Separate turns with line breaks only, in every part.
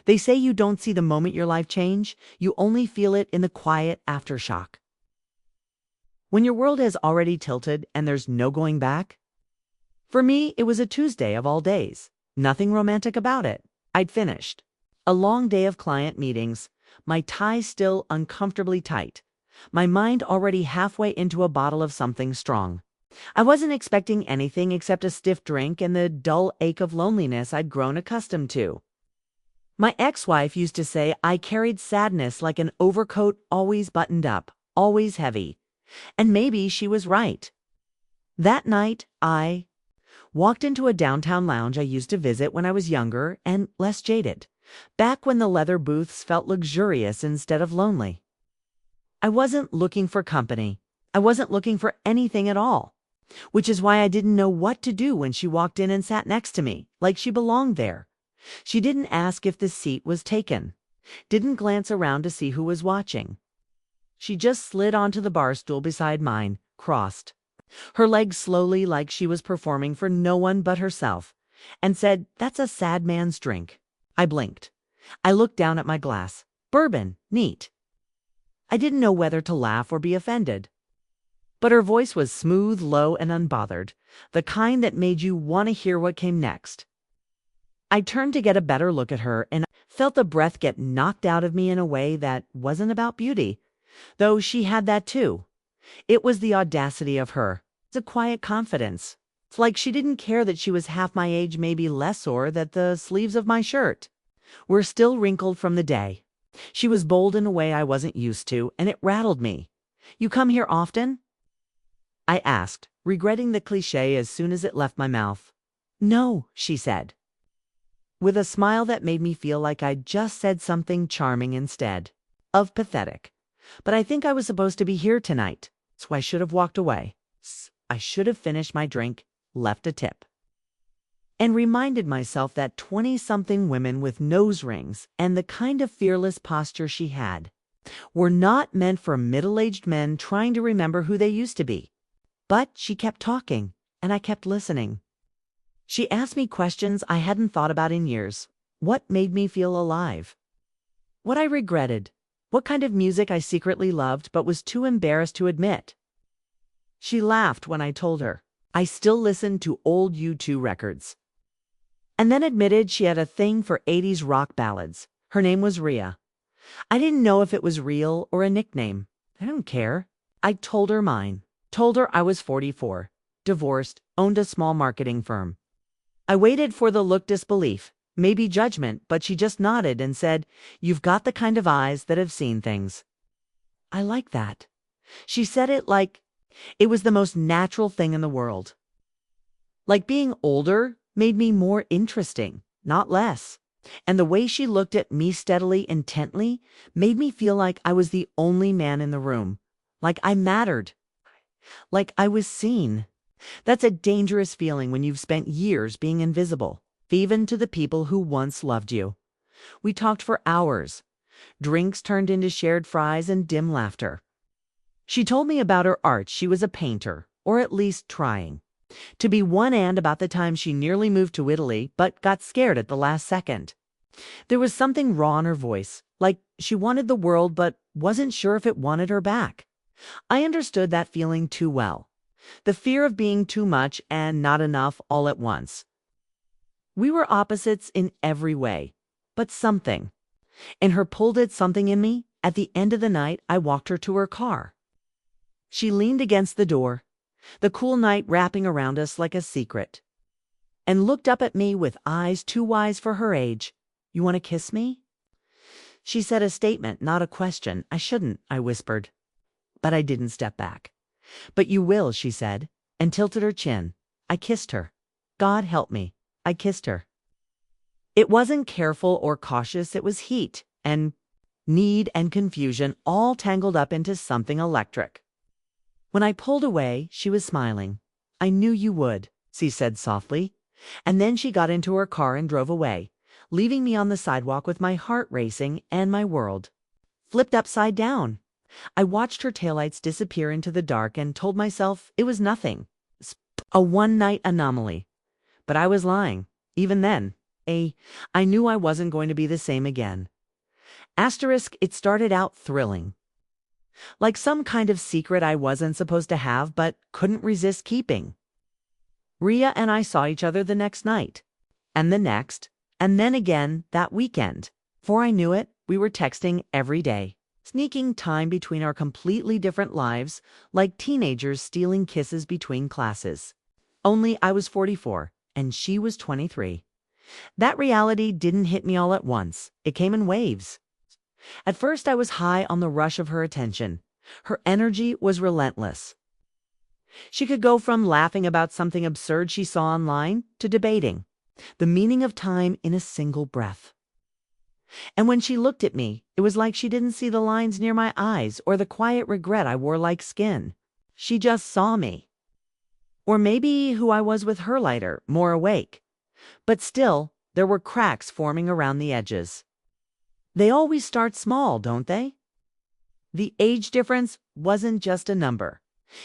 They say you don't see the moment your life change, you only feel it in the quiet aftershock. When your world has already tilted and there's no going back? For me, it was a Tuesday of all days. Nothing romantic about it. I'd finished. A long day of client meetings, my tie still uncomfortably tight, my mind already halfway into a bottle of something strong. I wasn't expecting anything except a stiff drink and the dull ache of loneliness I'd grown accustomed to. My ex-wife used to say I carried sadness like an overcoat always buttoned up, always heavy. And maybe she was right. That night, I walked into a downtown lounge I used to visit when I was younger and less jaded, back when the leather booths felt luxurious instead of lonely. I wasn't looking for company. I wasn't looking for anything at all, which is why I didn't know what to do when she walked in and sat next to me, like she belonged there. She didn't ask if the seat was taken, didn't glance around to see who was watching. She just slid onto the bar stool beside mine, crossed her legs slowly like she was performing for no one but herself, and said, "That's a sad man's drink." I blinked. I looked down at my glass. Bourbon, neat. I didn't know whether to laugh or be offended. But her voice was smooth, low, and unbothered, the kind that made you want to hear what came next. I turned to get a better look at her and felt the breath get knocked out of me in a way that wasn't about beauty, though she had that too. It was the audacity of her. It's a quiet confidence. It's like she didn't care that she was half my age, maybe less, or that the sleeves of my shirt were still wrinkled from the day. She was bold in a way I wasn't used to, and it rattled me. "You come here often?" I asked, regretting the cliché as soon as it left my mouth. "No," she said, with a smile that made me feel like I'd just said something charming instead of pathetic. "But I think I was supposed to be here tonight, so I should have walked away. I should have finished my drink, left a tip." And reminded myself that 20-something women with nose rings and the kind of fearless posture she had were not meant for middle-aged men trying to remember who they used to be. But she kept talking, and I kept listening. She asked me questions I hadn't thought about in years. What made me feel alive? What I regretted? What kind of music I secretly loved but was too embarrassed to admit? She laughed when I told her I still listened to old U2 records, and then admitted she had a thing for 80s rock ballads. Her name was Rhea. I didn't know if it was real or a nickname. I don't care. I told her mine. Told her I was 44, divorced, owned a small marketing firm. I waited for the look disbelief, maybe judgment, but she just nodded and said, "You've got the kind of eyes that have seen things." I like that. She said it like it was the most natural thing in the world. Like being older made me more interesting, not less. And the way she looked at me steadily, intently, made me feel like I was the only man in the room. Like I mattered. Like I was seen. That's a dangerous feeling when you've spent years being invisible, even to the people who once loved you. We talked for hours. Drinks turned into shared fries and dim laughter. She told me about her art. She was a painter, or at least trying to be one, and about the time she nearly moved to Italy but got scared at the last second. There was something raw in her voice, like she wanted the world but wasn't sure if it wanted her back. I understood that feeling too well. The fear of being too much and not enough all at once. We were opposites in every way, but something. And her pulled at something in me. At the end of the night, I walked her to her car. She leaned against the door, the cool night wrapping around us like a secret, and looked up at me with eyes too wise for her age. "You want to kiss me?" She said a statement, not a question. "I shouldn't," I whispered. But I didn't step back. "But you will," she said, and tilted her chin. I kissed her. God help me, I kissed her. It wasn't careful or cautious, it was heat and need and confusion all tangled up into something electric. When I pulled away, she was smiling. "I knew you would," she said softly, and then she got into her car and drove away, leaving me on the sidewalk with my heart racing and my world flipped upside down. I watched her taillights disappear into the dark and told myself it was nothing, a one-night anomaly. But I was lying, even then. I knew I wasn't going to be the same again. Asterisk, it started out thrilling. Like some kind of secret I wasn't supposed to have but couldn't resist keeping. Ria and I saw each other the next night, and the next, and then again that weekend. Before I knew it, we were texting every day, sneaking time between our completely different lives, like teenagers stealing kisses between classes. Only I was 44, and she was 23. That reality didn't hit me all at once. It came in waves. At first, I was high on the rush of her attention. Her energy was relentless. She could go from laughing about something absurd she saw online to debating the meaning of time in a single breath. And when she looked at me, it was like she didn't see the lines near my eyes or the quiet regret I wore like skin. She just saw me. Or maybe who I was with her lighter, more awake. But still, there were cracks forming around the edges. They always start small, don't they? The age difference wasn't just a number.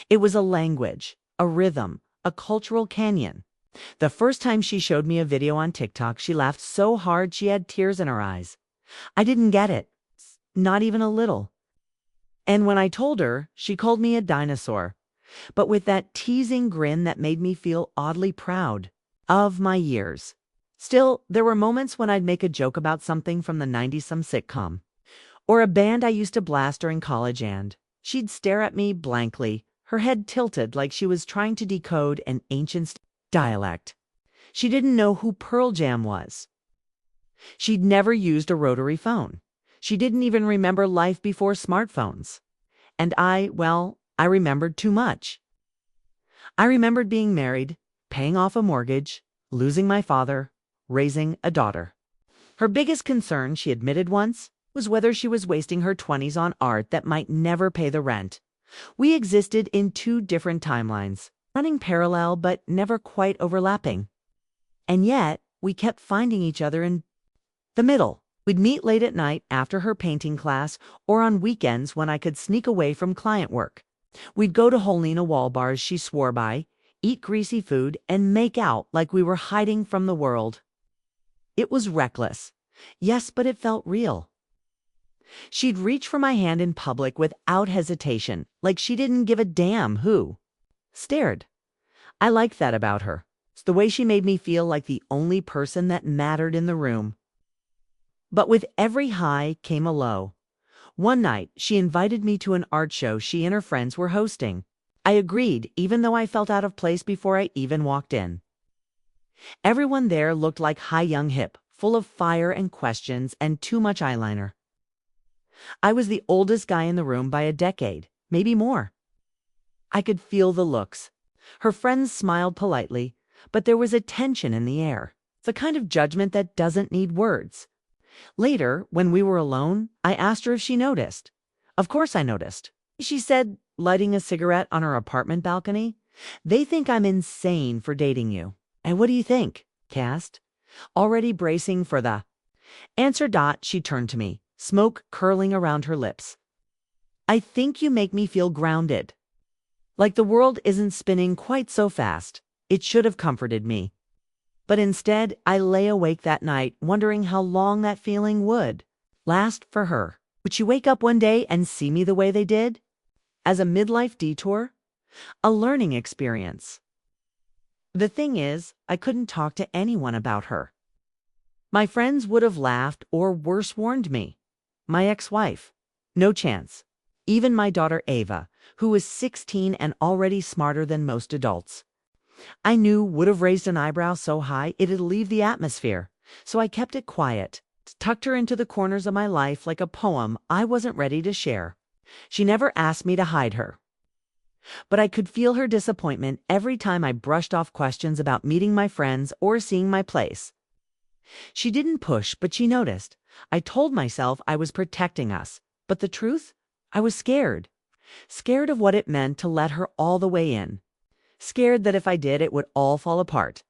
It was a language, a rhythm, a cultural canyon. The first time she showed me a video on TikTok, she laughed so hard she had tears in her eyes. I didn't get it, not even a little. And when I told her, she called me a dinosaur, but with that teasing grin that made me feel oddly proud of my years. Still, there were moments when I'd make a joke about something from the 90s, some sitcom, or a band I used to blast during college, and she'd stare at me blankly, her head tilted like she was trying to decode an ancient dialect. She didn't know who Pearl Jam was. She'd never used a rotary phone. She didn't even remember life before smartphones. And I remembered too much. I remembered being married, paying off a mortgage, losing my father, raising a daughter. Her biggest concern, she admitted once, was whether she was wasting her 20s on art that might never pay the rent. We existed in two different timelines, running parallel but never quite overlapping. And yet, we kept finding each other in the middle. We'd meet late at night after her painting class or on weekends when I could sneak away from client work. We'd go to Helena Wall bars she swore by, eat greasy food, and make out like we were hiding from the world. It was reckless. Yes, but it felt real. She'd reach for my hand in public without hesitation, like she didn't give a damn who stared. I liked that about her. It's the way she made me feel like the only person that mattered in the room. But with every high came a low. One night, she invited me to an art show she and her friends were hosting. I agreed, even though I felt out of place before I even walked in. Everyone there looked like high young hip, full of fire and questions and too much eyeliner. I was the oldest guy in the room by a decade, maybe more. I could feel the looks. Her friends smiled politely, but there was a tension in the air, the kind of judgment that doesn't need words. Later, when we were alone, I asked her if she noticed. Of course I noticed. She said, lighting a cigarette on her apartment balcony, "They think I'm insane for dating you." And what do you think? Cast. Already bracing for the answer. She turned to me, smoke curling around her lips. "I think you make me feel grounded. Like the world isn't spinning quite so fast." It should have comforted me. But instead, I lay awake that night wondering how long that feeling would last for her. Would she wake up one day and see me the way they did? As a midlife detour? A learning experience? The thing is, I couldn't talk to anyone about her. My friends would have laughed or worse warned me. My ex-wife? No chance. Even my daughter Ava, who was 16 and already smarter than most adults, I knew would have raised an eyebrow so high it'd leave the atmosphere. So I kept it quiet, tucked her into the corners of my life like a poem I wasn't ready to share. She never asked me to hide her. But I could feel her disappointment every time I brushed off questions about meeting my friends or seeing my place. She didn't push, but she noticed. I told myself I was protecting us, but the truth? I was scared. Scared of what it meant to let her all the way in. Scared that if I did, it would all fall apart.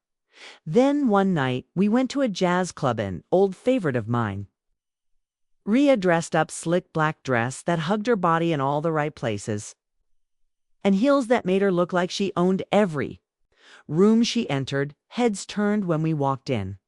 Then one night, we went to a jazz club, an old favorite of mine. Ria dressed up slick black dress that hugged her body in all the right places, and heels that made her look like she owned every room she entered, heads turned when we walked in.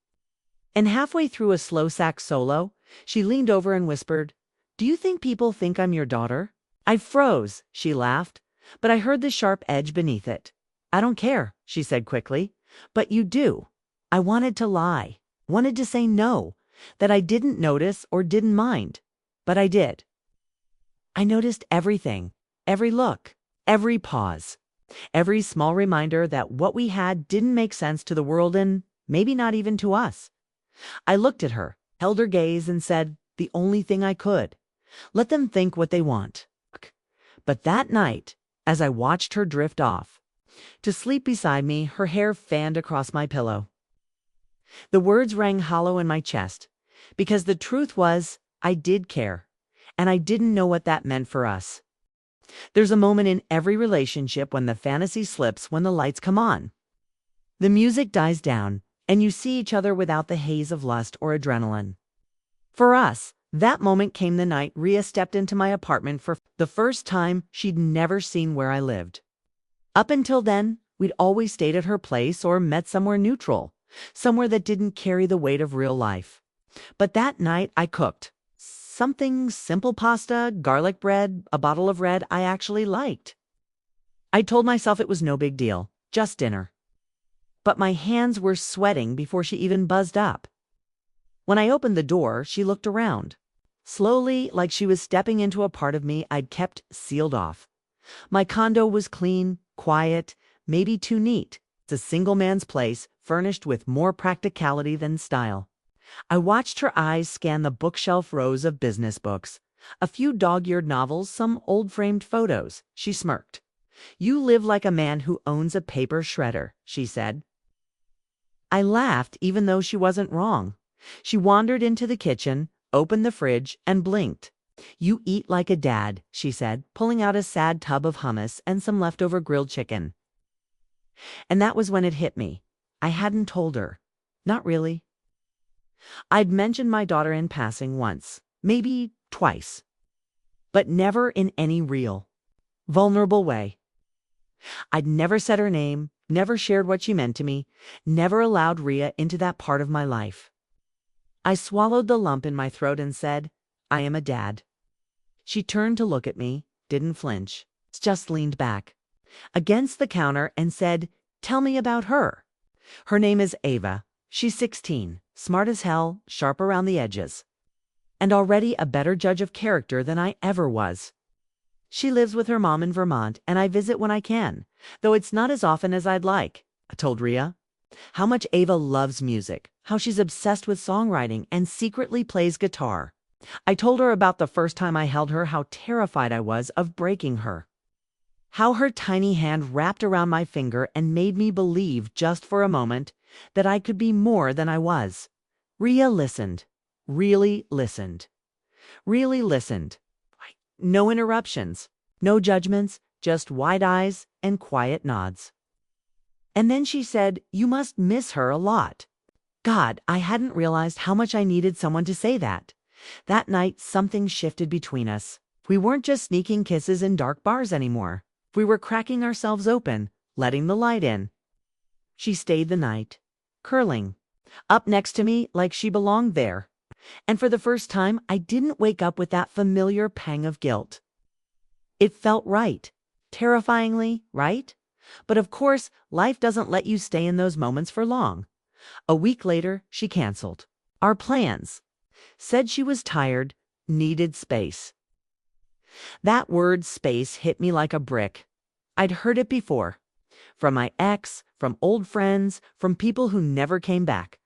And halfway through a slow sax solo, she leaned over and whispered, "Do you think people think I'm your daughter?" I froze, she laughed, but I heard the sharp edge beneath it. "I don't care," she said quickly, "but you do." I wanted to lie, wanted to say no, that I didn't notice or didn't mind, but I did. I noticed everything, every look, every pause, every small reminder that what we had didn't make sense to the world and maybe not even to us. I looked at her, held her gaze, and said the only thing I could: let them think what they want. But that night, as I watched her drift off, to sleep beside me, her hair fanned across my pillow, the words rang hollow in my chest, because the truth was, I did care, and I didn't know what that meant for us. There's a moment in every relationship when the fantasy slips, when the lights come on. The music dies down, and you see each other without the haze of lust or adrenaline. For us, that moment came the night Rhea stepped into my apartment for the first time. She'd never seen where I lived. Up until then, we'd always stayed at her place or met somewhere neutral, somewhere that didn't carry the weight of real life. But that night I cooked. Something simple: pasta, garlic bread, a bottle of red I actually liked. I told myself it was no big deal, just dinner. But my hands were sweating before she even buzzed up. When I opened the door, she looked around, slowly, like she was stepping into a part of me I'd kept sealed off. My condo was clean, quiet, maybe too neat. It's a single man's place, furnished with more practicality than style. I watched her eyes scan the bookshelf rows of business books, a few dog-eared novels, some old framed photos. She smirked. "You live like a man who owns a paper shredder," she said. I laughed, even though she wasn't wrong. She wandered into the kitchen, opened the fridge, and blinked. "You eat like a dad," she said, pulling out a sad tub of hummus and some leftover grilled chicken. And that was when it hit me. I hadn't told her. Not really. I'd mentioned my daughter in passing once, maybe twice, but never in any real, vulnerable way. I'd never said her name, never shared what she meant to me, never allowed Rhea into that part of my life. I swallowed the lump in my throat and said, "I am a dad." She turned to look at me, didn't flinch, just leaned back against the counter and said, "Tell me about her." Her name is Ava. She's 16, smart as hell, sharp around the edges, and already a better judge of character than I ever was. She lives with her mom in Vermont, and I visit when I can, though it's not as often as I'd like. I told Rhea how much Ava loves music, how she's obsessed with songwriting and secretly plays guitar. I told her about the first time I held her, how terrified I was of breaking her, how her tiny hand wrapped around my finger and made me believe, just for a moment, that I could be more than I was. Rhea listened, really listened, really listened. No interruptions, no judgments, just wide eyes and quiet nods. And then she said, "You must miss her a lot." God, I hadn't realized how much I needed someone to say that. That night, something shifted between us. We weren't just sneaking kisses in dark bars anymore. We were cracking ourselves open, letting the light in. She stayed the night, curling up next to me like she belonged there. And for the first time, I didn't wake up with that familiar pang of guilt. It felt right, terrifyingly right. But of course, life doesn't let you stay in those moments for long. A week later, she canceled our plans, said she was tired, needed space. That word space hit me like a brick. I'd heard it before, from my ex, from old friends, from people who never came back.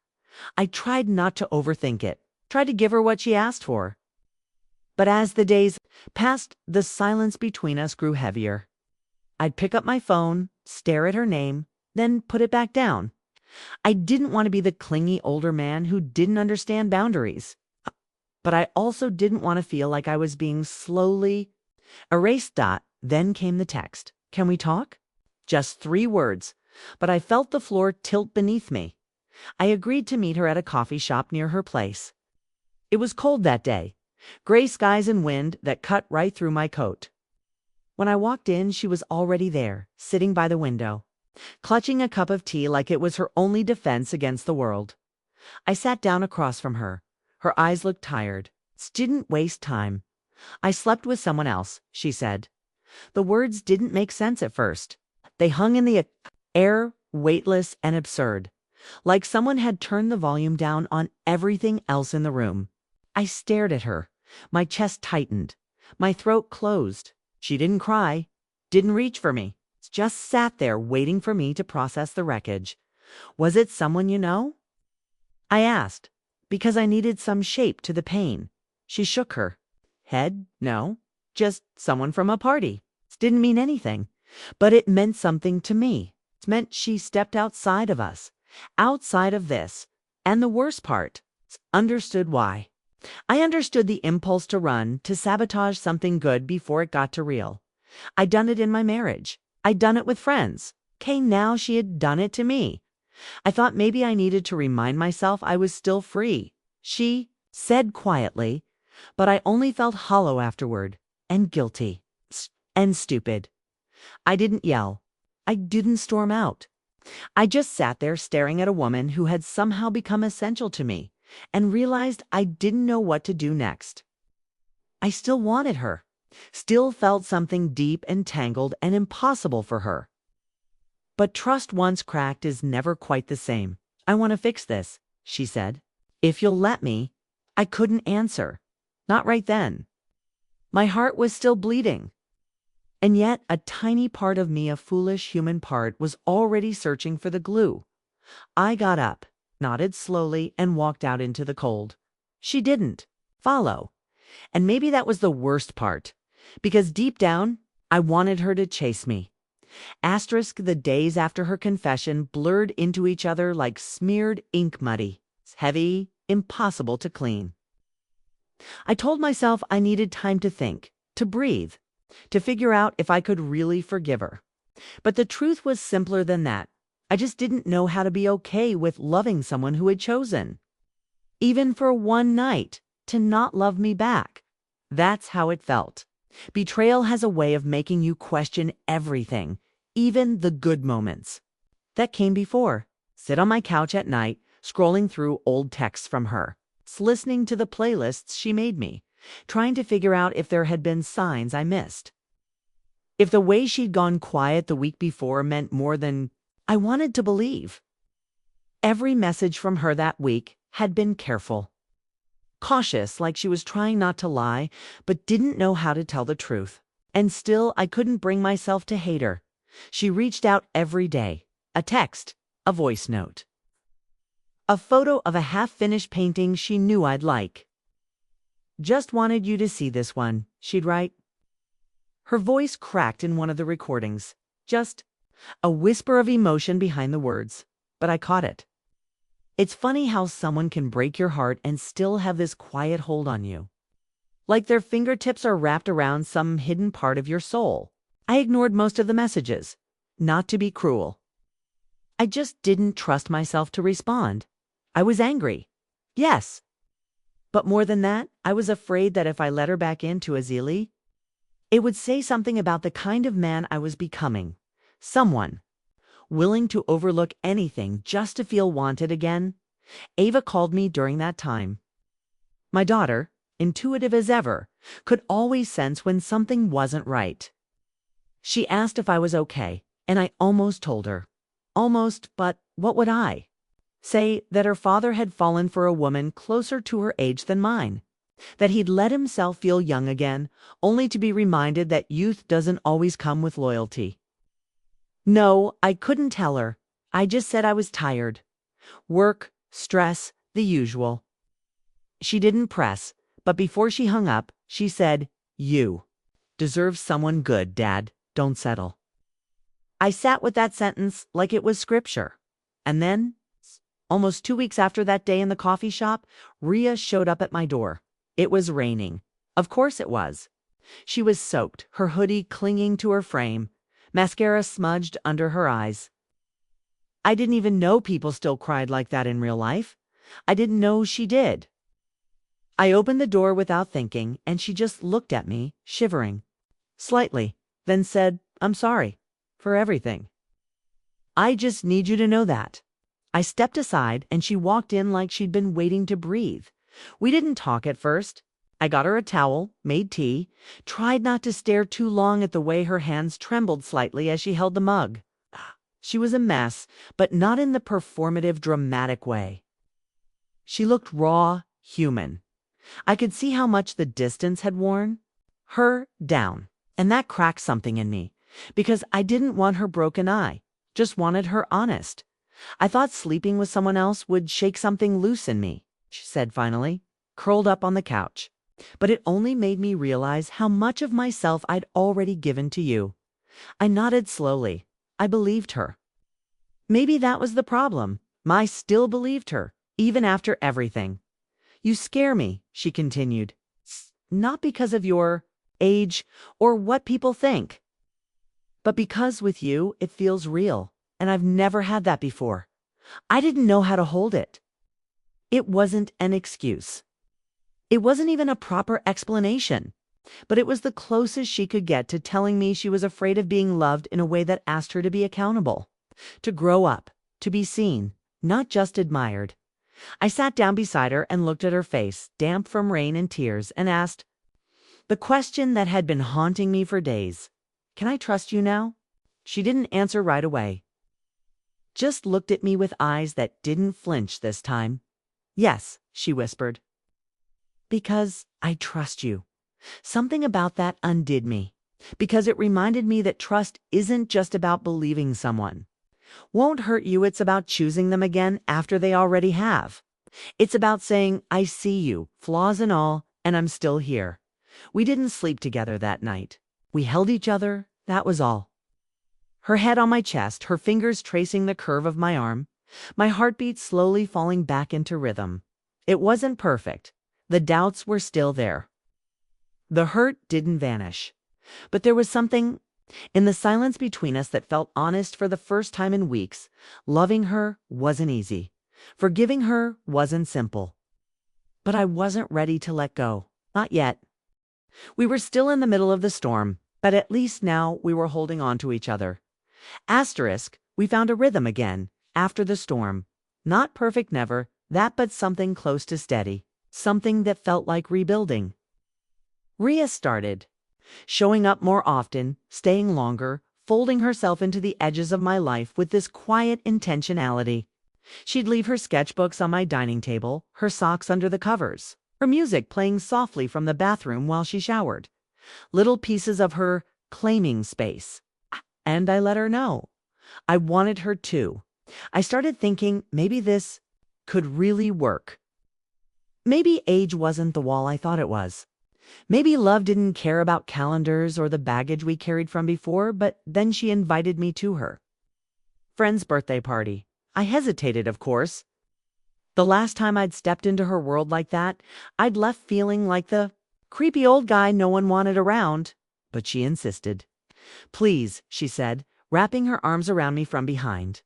I tried not to overthink it, tried to give her what she asked for. But as the days passed, the silence between us grew heavier. I'd pick up my phone, stare at her name, then put it back down. I didn't want to be the clingy older man who didn't understand boundaries. But I also didn't want to feel like I was being slowly erased. Then came the text. "Can we talk?" Just 3 words, but I felt the floor tilt beneath me. I agreed to meet her at a coffee shop near her place. It was cold that day, gray skies and wind that cut right through my coat. When I walked in, she was already there, sitting by the window, clutching a cup of tea like it was her only defense against the world. I sat down across from her. Her eyes looked tired. Didn't waste time. I slept with someone else, she said. The words didn't make sense at first. They hung in the air, weightless and absurd, like someone had turned the volume down on everything else in the room. I stared at her. My chest tightened. My throat closed. She didn't cry, didn't reach for me, just sat there waiting for me to process the wreckage. Was it someone you know? I asked, because I needed some shape to the pain. She shook her head. No, just someone from a party. Didn't mean anything, but it meant something to me. It meant she stepped outside of us, outside of this, and the worst part, understood why. I understood the impulse to run, to sabotage something good before it got to real. I'd done it in my marriage. I'd done it with friends. Okay, now she had done it to me. I thought maybe I needed to remind myself I was still free. She said quietly, but I only felt hollow afterward, and guilty, and stupid. I didn't yell. I didn't storm out. I just sat there staring at a woman who had somehow become essential to me, and realized I didn't know what to do next. I still wanted her, still felt something deep and tangled and impossible for her. But trust once cracked is never quite the same. I want to fix this, she said. If you'll let me. I couldn't answer. Not right then. My heart was still bleeding. And yet a tiny part of me, a foolish human part, was already searching for the glue. I got up, nodded slowly, and walked out into the cold. She didn't follow. And maybe that was the worst part, because deep down, I wanted her to chase me. Asterisk, the days after her confession blurred into each other like smeared ink muddy. Heavy, impossible to clean. I told myself I needed time to think, to breathe, to figure out if I could really forgive her. But the truth was simpler than that. I just didn't know how to be okay with loving someone who had chosen, even for one night, to not love me back. That's how it felt. Betrayal has a way of making you question everything, even the good moments. That came before. Sit on my couch at night, scrolling through old texts from her, listening to the playlists she made me, trying to figure out if there had been signs I missed. If the way she'd gone quiet the week before meant more than I wanted to believe. Every message from her that week had been careful, cautious, like she was trying not to lie, but didn't know how to tell the truth. And still, I couldn't bring myself to hate her. She reached out every day. A text, a voice note, a photo of a half-finished painting she knew I'd like. Just wanted you to see this one, she'd write. Her voice cracked in one of the recordings. Just a whisper of emotion behind the words. But I caught it. It's funny how someone can break your heart and still have this quiet hold on you. Like their fingertips are wrapped around some hidden part of your soul. I ignored most of the messages. Not to be cruel. I just didn't trust myself to respond. I was angry. Yes. But more than that, I was afraid that if I let her back into Azili, it would say something about the kind of man I was becoming. Someone willing to overlook anything just to feel wanted again. Ava called me during that time. My daughter, intuitive as ever, could always sense when something wasn't right. She asked if I was okay, and I almost told her. Almost, but what would I? Say that her father had fallen for a woman closer to her age than mine, that he'd let himself feel young again, only to be reminded that youth doesn't always come with loyalty. No, I couldn't tell her. I just said I was tired. Work, stress, the usual. She didn't press, but before she hung up, she said, "You deserve someone good, Dad. Don't settle." I sat with that sentence like it was scripture. And then, almost 2 weeks after that day in the coffee shop, Rhea showed up at my door. It was raining. Of course it was. She was soaked, her hoodie clinging to her frame, mascara smudged under her eyes. I didn't even know people still cried like that in real life. I didn't know she did. I opened the door without thinking, and she just looked at me, shivering slightly, then said, "I'm sorry for everything. I just need you to know that. I stepped aside and she walked in like she'd been waiting to breathe. We didn't talk at first. I got her a towel, made tea, tried not to stare too long at the way her hands trembled slightly as she held the mug. She was a mess, but not in the performative, dramatic way. She looked raw, human. I could see how much the distance had worn her down, and that cracked something in me, because I didn't want her broken eye, just wanted her honest. I thought sleeping with someone else would shake something loose in me, she said finally, curled up on the couch. But it only made me realize how much of myself I'd already given to you. I nodded slowly. I believed her. Maybe that was the problem. I still believed her, even after everything. You scare me, she continued. Not because of your age or what people think, but because with you it feels real, and I've never had that before. I didn't know how to hold it. It wasn't an excuse. It wasn't even a proper explanation, but it was the closest she could get to telling me she was afraid of being loved in a way that asked her to be accountable, to grow up, to be seen, not just admired. I sat down beside her and looked at her face, damp from rain and tears, and asked the question that had been haunting me for days. Can I trust you now? She didn't answer right away. Just looked at me with eyes that didn't flinch this time. Yes, she whispered. Because I trust you. Something about that undid me. Because it reminded me that trust isn't just about believing someone won't hurt you, it's about choosing them again after they already have. It's about saying, I see you, flaws and all, and I'm still here. We didn't sleep together that night. We held each other, that was all. Her head on my chest, her fingers tracing the curve of my arm, my heartbeat slowly falling back into rhythm. It wasn't perfect. The doubts were still there. The hurt didn't vanish. But there was something in the silence between us that felt honest for the first time in weeks. Loving her wasn't easy. Forgiving her wasn't simple. But I wasn't ready to let go. Not yet. We were still in the middle of the storm, but at least now we were holding on to each other. Asterisk, we found a rhythm again, after the storm. Not perfect, never, that, but something close to steady. Something that felt like rebuilding. Rhea started. Showing up more often, staying longer, folding herself into the edges of my life with this quiet intentionality. She'd leave her sketchbooks on my dining table, her socks under the covers, her music playing softly from the bathroom while she showered. Little pieces of her claiming space. And I let her know. I wanted her too. I started thinking maybe this could really work. Maybe age wasn't the wall I thought it was. Maybe love didn't care about calendars or the baggage we carried from before, but then she invited me to her friend's birthday party. I hesitated, of course. The last time I'd stepped into her world like that, I'd left feeling like the creepy old guy no one wanted around. But she insisted. Please, she said, wrapping her arms around me from behind.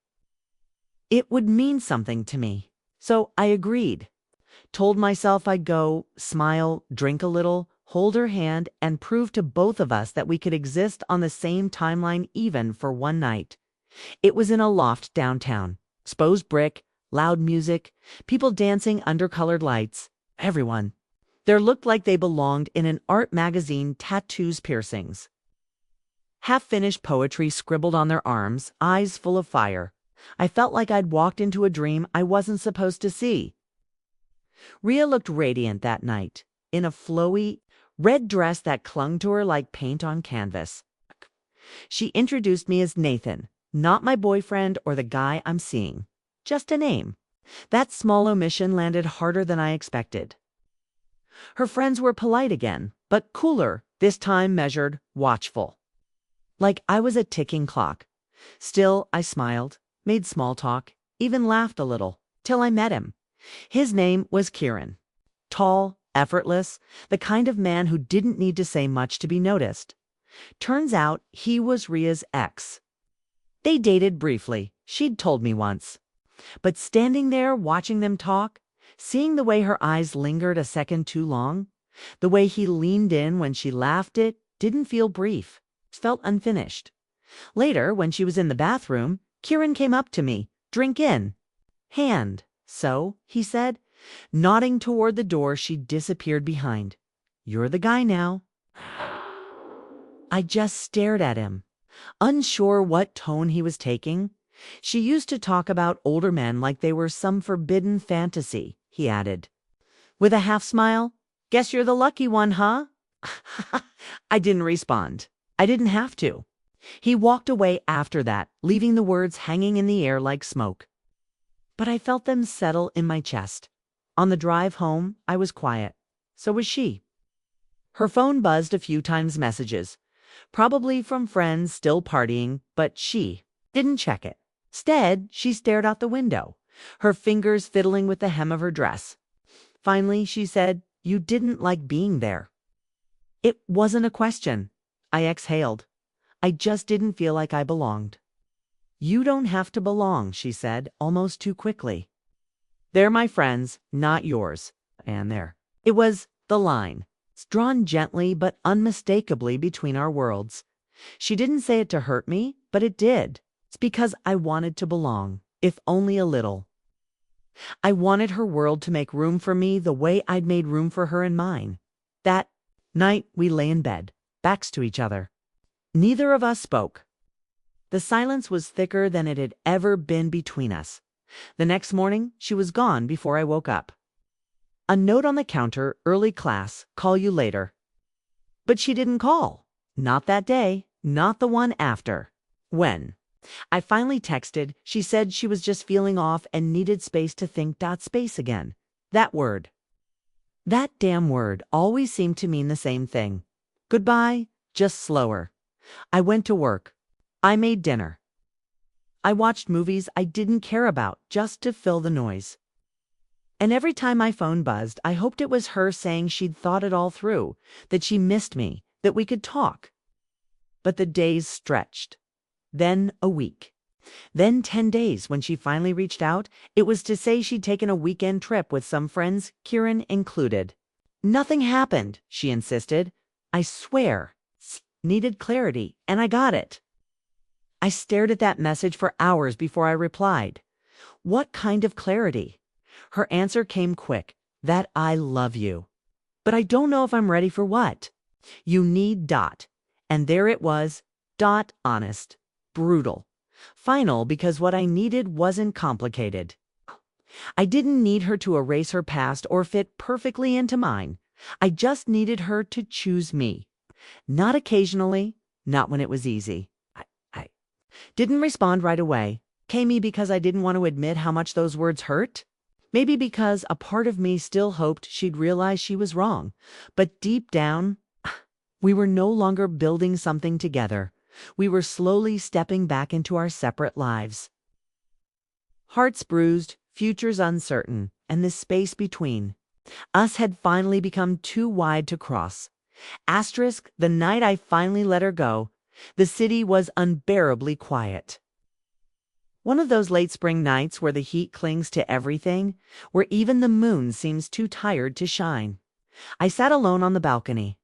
It would mean something to me. So I agreed. Told myself I'd go, smile, drink a little, hold her hand, and prove to both of us that we could exist on the same timeline even for one night. It was in a loft downtown. Exposed brick, loud music, people dancing under colored lights. Everyone. There looked like they belonged in an art magazine, tattoos, piercings. Half-finished poetry scribbled on their arms, eyes full of fire. I felt like I'd walked into a dream I wasn't supposed to see. Rhea looked radiant that night, in a flowy, red dress that clung to her like paint on canvas. She introduced me as Nathan, not my boyfriend or the guy I'm seeing. Just a name. That small omission landed harder than I expected. Her friends were polite again, but cooler, this time measured, watchful. Like I was a ticking clock. Still, I smiled, made small talk, even laughed a little, till I met him. His name was Kieran. Tall, effortless, the kind of man who didn't need to say much to be noticed. Turns out he was Rhea's ex. They dated briefly, she'd told me once. But standing there watching them talk, seeing the way her eyes lingered a second too long, the way he leaned in when she laughed, it didn't feel brief. It felt unfinished. Later, when she was in the bathroom, Kieran came up to me. Drink in. hand. So, he said, nodding toward the door she disappeared behind. You're the guy now. I just stared at him, unsure what tone he was taking. She used to talk about older men like they were some forbidden fantasy, he added. With a half smile, guess you're the lucky one, huh? I didn't respond. I didn't have to. He walked away after that, leaving the words hanging in the air like smoke. But I felt them settle in my chest. On the drive home, I was quiet. So was she. Her phone buzzed a few times messages, probably from friends still partying, but she didn't check it. Instead, she stared out the window, her fingers fiddling with the hem of her dress. Finally, she said, "You didn't like being there." It wasn't a question. I exhaled. I just didn't feel like I belonged. You don't have to belong, she said, almost too quickly. They're my friends, not yours. And there. It was the line. It's drawn gently but unmistakably between our worlds. She didn't say it to hurt me, but it did. It's because I wanted to belong, if only a little. I wanted her world to make room for me the way I'd made room for her in mine. That night we lay in bed, backs to each other. Neither of us spoke. The silence was thicker than it had ever been between us. The next morning, she was gone before I woke up. A note on the counter, early class, call you later. But she didn't call. Not that day, not the one after. When I finally texted, she said she was just feeling off and needed space to think. Space again. That word. That damn word always seemed to mean the same thing. Goodbye, just slower. I went to work. I made dinner. I watched movies I didn't care about just to fill the noise. And every time my phone buzzed, I hoped it was her saying she'd thought it all through, that she missed me, that we could talk. But the days stretched. Then a week. Then 10 days. When she finally reached out, it was to say she'd taken a weekend trip with some friends, Kieran included. Nothing happened, she insisted. I swear. Needed clarity, and I got it. I stared at that message for hours before I replied. What kind of clarity? Her answer came quick, that I love you. But I don't know if I'm ready for what. You need ... And there it was, ... honest, brutal, final, because what I needed wasn't complicated. I didn't need her to erase her past or fit perfectly into mine. I just needed her to choose me. Not occasionally, not when it was easy. I didn't respond right away. Maybe because I didn't want to admit how much those words hurt. Maybe because a part of me still hoped she'd realize she was wrong. But deep down, we were no longer building something together. We were slowly stepping back into our separate lives. Hearts bruised, futures uncertain, and the space between us had finally become too wide to cross. Asterisk, the night I finally let her go, the city was unbearably quiet. One of those late spring nights where the heat clings to everything, where even the moon seems too tired to shine. I sat alone on the balcony,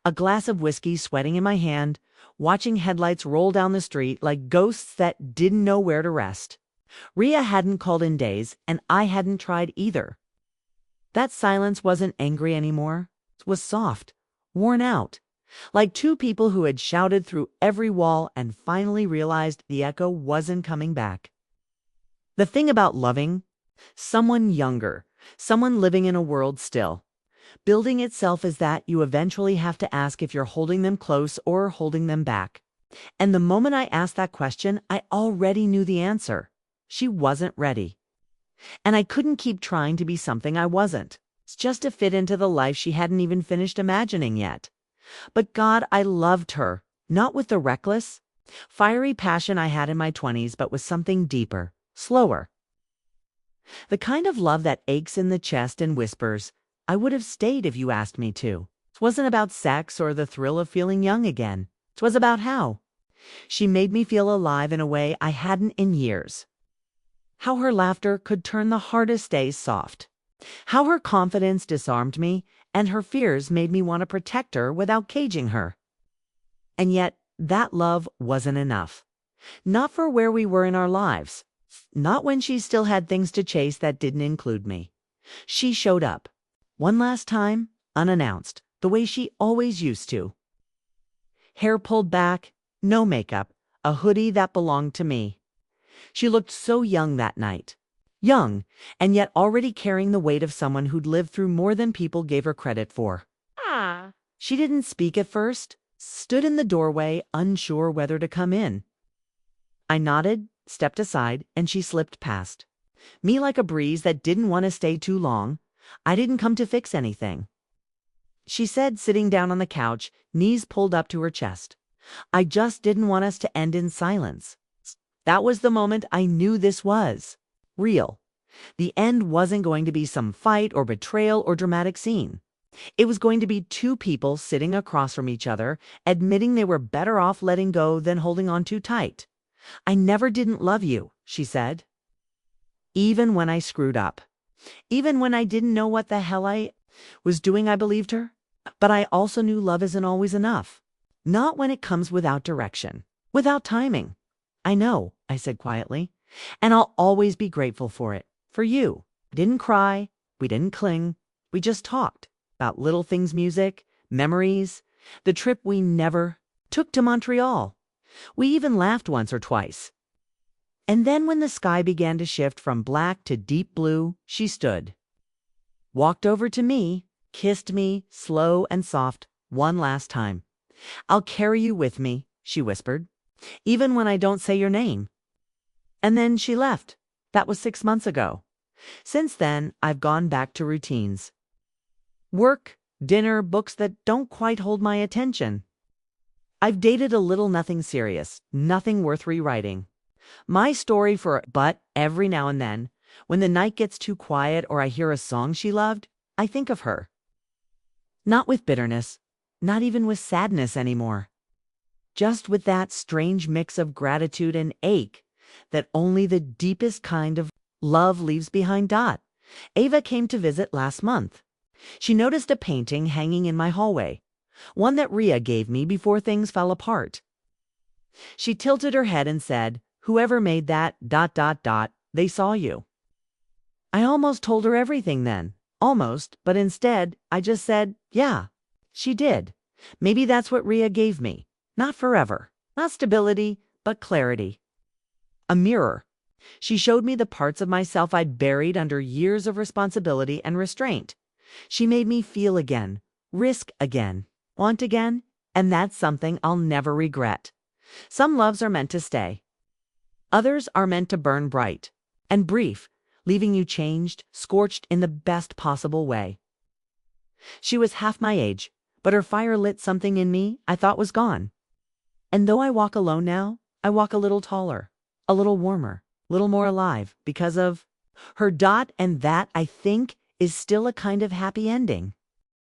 a glass of whiskey sweating in my hand, watching headlights roll down the street like ghosts that didn't know where to rest. Rhea hadn't called in days, and I hadn't tried either. That silence wasn't angry anymore. It was soft, worn out, like two people who had shouted through every wall and finally realized the echo wasn't coming back. The thing about loving someone younger, someone living in a world still building itself, is that you eventually have to ask if you're holding them close or holding them back. And the moment I asked that question, I already knew the answer. She wasn't ready. And I couldn't keep trying to be something I wasn't. It's just to fit into the life she hadn't even finished imagining yet. But God, I loved her, not with the reckless, fiery passion I had in my 20s, but with something deeper, slower. The kind of love that aches in the chest and whispers, I would have stayed if you asked me to. It wasn't about sex or the thrill of feeling young again. It was about how she made me feel alive in a way I hadn't in years. How her laughter could turn the hardest days soft. How her confidence disarmed me, and her fears made me want to protect her without caging her. And yet, that love wasn't enough. Not for where we were in our lives. Not when she still had things to chase that didn't include me. She showed up. One last time, unannounced, the way she always used to. Hair pulled back, no makeup, a hoodie that belonged to me. She looked so young that night. Young, and yet already carrying the weight of someone who'd lived through more than people gave her credit for. She didn't speak at first, stood in the doorway, unsure whether to come in. I nodded, stepped aside, and she slipped past. Me like a breeze that didn't want to stay too long. I didn't come to fix anything. She said, sitting down on the couch, knees pulled up to her chest. I just didn't want us to end in silence. That was the moment I knew this was real. The end wasn't going to be some fight or betrayal or dramatic scene. It was going to be two people sitting across from each other, admitting they were better off letting go than holding on too tight. I never didn't love you, she said. Even when I screwed up. Even when I didn't know what the hell I was doing, I believed her. But I also knew love isn't always enough. Not when it comes without direction, without timing. I know, I said quietly, and I'll always be grateful for it. For you. We didn't cry. We didn't cling. We just talked about little things, music, memories, the trip we never took to Montreal. We even laughed once or twice. And then when the sky began to shift from black to deep blue, she stood, walked over to me, kissed me, slow and soft, one last time. I'll carry you with me, she whispered, even when I don't say your name. And then she left. That was 6 months ago. Since then, I've gone back to routines. Work, dinner, books that don't quite hold my attention. I've dated a little, nothing serious, nothing worth rewriting. My story but every now and then, when the night gets too quiet or I hear a song she loved, I think of her. Not with bitterness, not even with sadness anymore. Just with that strange mix of gratitude and ache that only the deepest kind of love leaves behind. Ava came to visit last month. She noticed a painting hanging in my hallway, one that Ria gave me before things fell apart. She tilted her head and said, "Whoever made that, they saw you." I almost told her everything then. Almost, but instead, I just said, yeah, she did. Maybe that's what Ria gave me. Not forever. Not stability, but clarity. A mirror. She showed me the parts of myself I'd buried under years of responsibility and restraint. She made me feel again, risk again, want again, and that's something I'll never regret. Some loves are meant to stay. Others are meant to burn bright and brief, leaving you changed, scorched in the best possible way. She was half my age, but her fire lit something in me I thought was gone. And though I walk alone now, I walk a little taller, a little warmer, a little more alive because of her. And that, I think, is still a kind of happy ending.